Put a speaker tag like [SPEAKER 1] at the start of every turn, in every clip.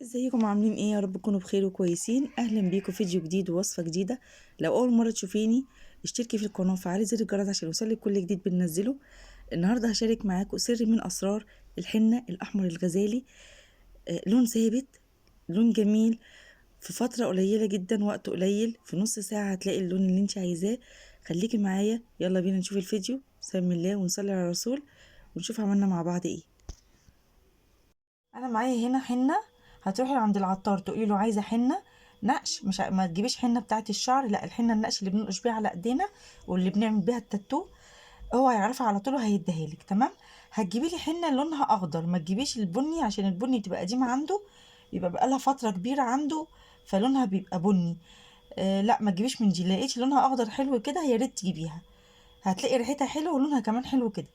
[SPEAKER 1] ازيكم عاملين ايه؟ يا رب تكونوا بخير وكويسين. اهلا بيكم فيديو جديد ووصفه جديده. لو اول مره تشوفيني اشتركي في القناه وفعلي زر الجرس عشان يوصلك كل جديد بننزله. النهارده هشارك معاكم سر من اسرار الحنه الاحمر الغزالي. لون ثابت، لون جميل، في فتره قليله جدا، وقت قليل، في نص ساعه هتلاقي اللون اللي انت عايزاه. خليكي معايا، يلا بينا نشوف الفيديو. بسم الله ونصلي على الرسول ونشوف عملنا مع بعض ايه. انا معايا هنا حنه. هتروحي عند العطار تقولي له عايزه حنه نقش، مش ما تجيبيش حنه بتاعه الشعر، لا، الحنه النقش اللي بننقش بيها على ايدينا واللي بنعمل بيها التاتو. هو هيعرفها على طول وهيديها لك. تمام. هتجيبي لي حنه لونها اخضر، ما تجيبيش البني عشان البني تبقى قديمه عنده، يبقى بقالها فتره كبيره عنده فلونها بيبقى بني. لا، ما تجيبيش من دي. لقيتي لونها اخضر حلو كده يا ريت تجيبيها، هتلاقي ريحتها حلوه ولونها كمان حلو كده.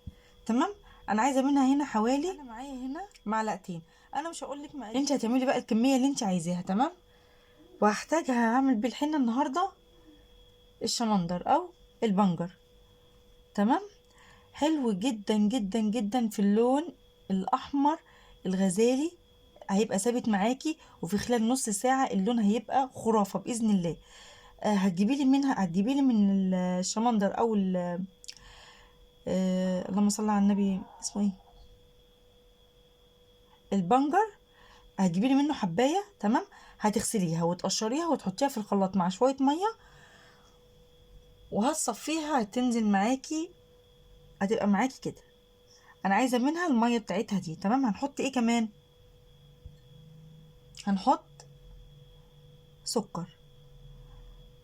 [SPEAKER 1] تمام. انا عايزه منها هنا حوالي، انا معايا هنا معلقتين. انا مش هقول لك مقادير، انت هتعملي بقى الكميه اللي انت عايزاها. تمام. وهحتاجها هعمل بالحنه النهارده الشمندر او البنجر. تمام. حلو جدا جدا جدا في اللون الاحمر الغزالي، هيبقى ثابت معاكي وفي خلال نص ساعه اللون هيبقى خرافه باذن الله. هتجيبي لي من الشمندر او اللهم صل على النبي، اسمه ايه، البنجر. هتجيبي لي منه حبايه. تمام. هتغسليها وتقشريها وتحطيها في الخلاط مع شويه ميه وهتصفيها، هتنزل معاكي، هتبقى معاكي كده. انا عايزه منها الميه بتاعتها دي. تمام. هنحط ايه كمان؟ هنحط سكر.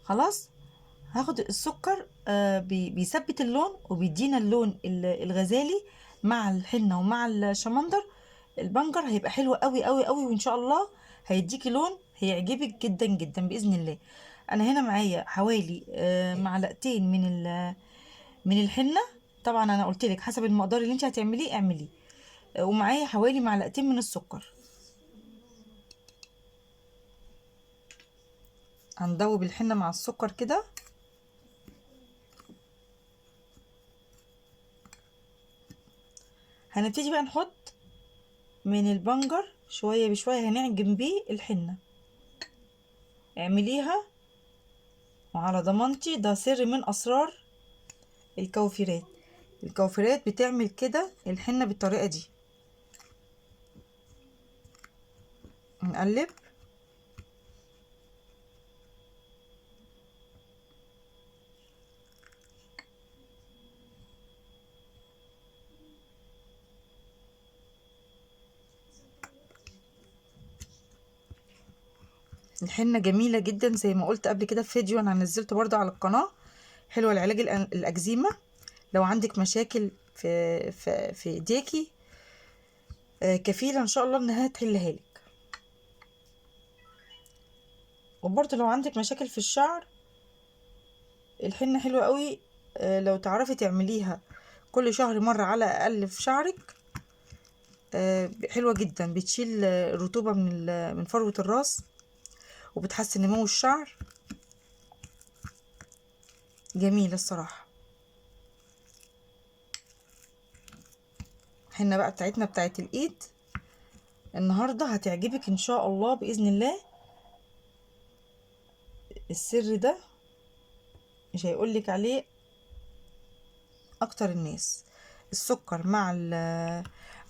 [SPEAKER 1] خلاص. هاخد السكر، بيثبت اللون وبيدينا اللون الغزالي مع الحنه ومع الشمندر. البنجر هيبقى حلو قوي قوي قوي، وان شاء الله هيديكي لون هيعجبك جدا جدا باذن الله. انا هنا معايا حوالي معلقتين من الحنه. طبعا انا قلت لك حسب المقدار اللي انت هتعمليه اعمليه. ومعايا حوالي معلقتين من السكر. هندوب الحنه مع السكر كده. هنبتدي بقى نحط من البنجر شويه بشويه، هنعجن بيه الحنه. اعمليها وعلى ضمانتي، ده سر من اسرار الكوافيرات. الكوافيرات بتعمل كده الحنه بالطريقه دي. نقلب. الحنه جميله جدا زي ما قلت قبل كده في فيديو انا نزلته برضه على القناه. حلوه لعلاج الاكزيما. لو عندك مشاكل في ايديكي، كفيله ان شاء الله انها تحلها لك. وبرضه لو عندك مشاكل في الشعر، الحنه حلوه قوي. لو تعرفي تعمليها كل شهر مره على الاقل في شعرك، حلوه جدا. بتشيل الرطوبه من فروه الراس وبتحسن نمو الشعر. جميله الصراحه. الحنه بقى بتاعتنا بتاعت الايد النهارده هتعجبك ان شاء الله باذن الله. السر ده مش هيقولك عليه اكتر الناس. السكر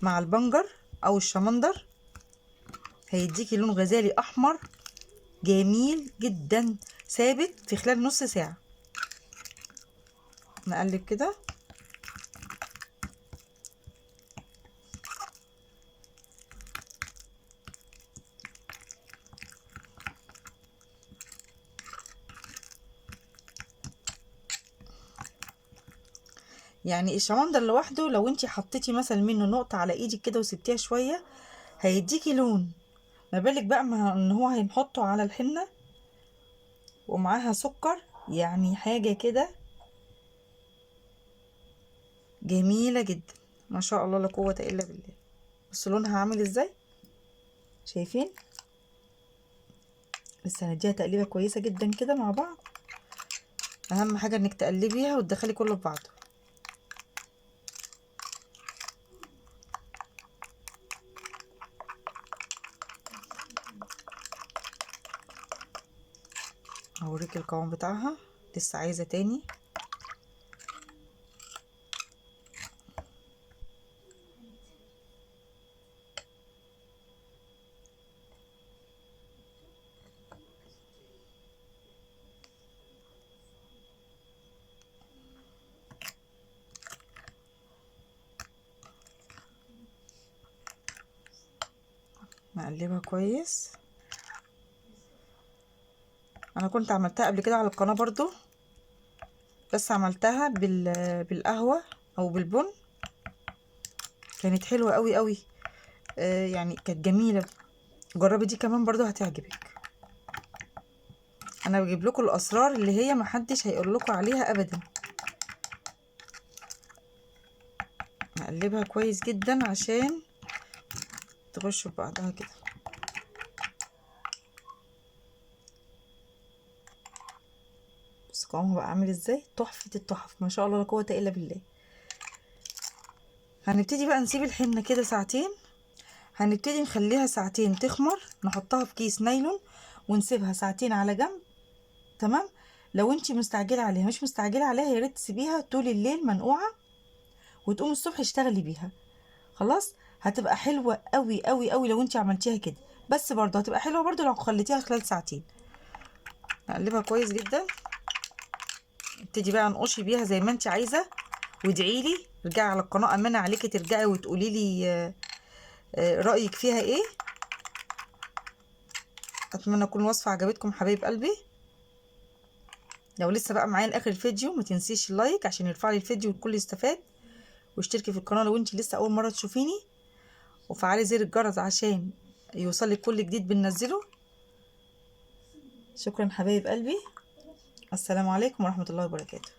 [SPEAKER 1] مع البنجر او الشمندر هيديكي لون غزالي احمر جميل جدا ثابت في خلال نص ساعه. نقلب كده. يعني الشمندر لوحده لو انتي حطيتي مثلا منه نقطه على ايدك كده وسبتيها شويه هيديكي لون، ما بالك بقى مع ان هو هنحطه على الحنه ومعاها سكر، يعني حاجه كده جميله جدا. ما شاء الله لا قوه الا بالله. بصوا لونها عامل ازاي، شايفين؟ لسه هنديها تقليبه كويسه جدا كده مع بعض. اهم حاجه انك تقلبيها وتدخلي كله في بعضه. هوريك القوام بتاعها، لسه عايزة تاني. نقلبها كويس. انا كنت عملتها قبل كده على القناة برضو، بس عملتها بالقهوة او بالبن، كانت حلوة قوي قوي. يعني كانت جميلة. جربي دي كمان برضو هتعجبك. انا بجيب لكم الاسرار اللي هي محدش هيقول لكم عليها ابدا. نقلبها كويس جدا عشان تخش في بعضها كده. بس قوامها بقى عامل ازاي، تحفة التحف، ما شاء الله لا قوة الا بالله. هنبتدي بقى نسيب الحنة كده ساعتين، هنبتدي نخليها ساعتين تخمر، نحطها في كيس نايلون ونسيبها ساعتين على جنب. تمام. لو انتي مستعجله عليها، مش مستعجله عليها، يا ريت تسيبيها طول الليل منقوعه وتقومي الصبح اشتغلي بيها. خلاص. هتبقى حلوه قوي قوي قوي لو انتي عملتيها كده، بس برضه هتبقى حلوه برضه لو خليتيها خلال ساعتين. نقلبها كويس جدا. ابتدي بقى انقشي بيها زي ما انتي عايزه، وادعيلي. ارجعي على القناه، امانه عليكي ترجعي وتقولي لي رايك فيها ايه. اتمنى تكون الوصفه عجبتكم حبايب قلبي. لو لسه بقى معايا لاخر الفيديو، ما تنسيش اللايك عشان يرفع لي الفيديو والكل يستفاد، واشتركي في القناه لو انت لسه اول مره تشوفيني، وفعلي زر الجرس عشان يوصلك كل جديد بننزله. شكرا حبايب قلبي، السلام عليكم ورحمه الله وبركاته.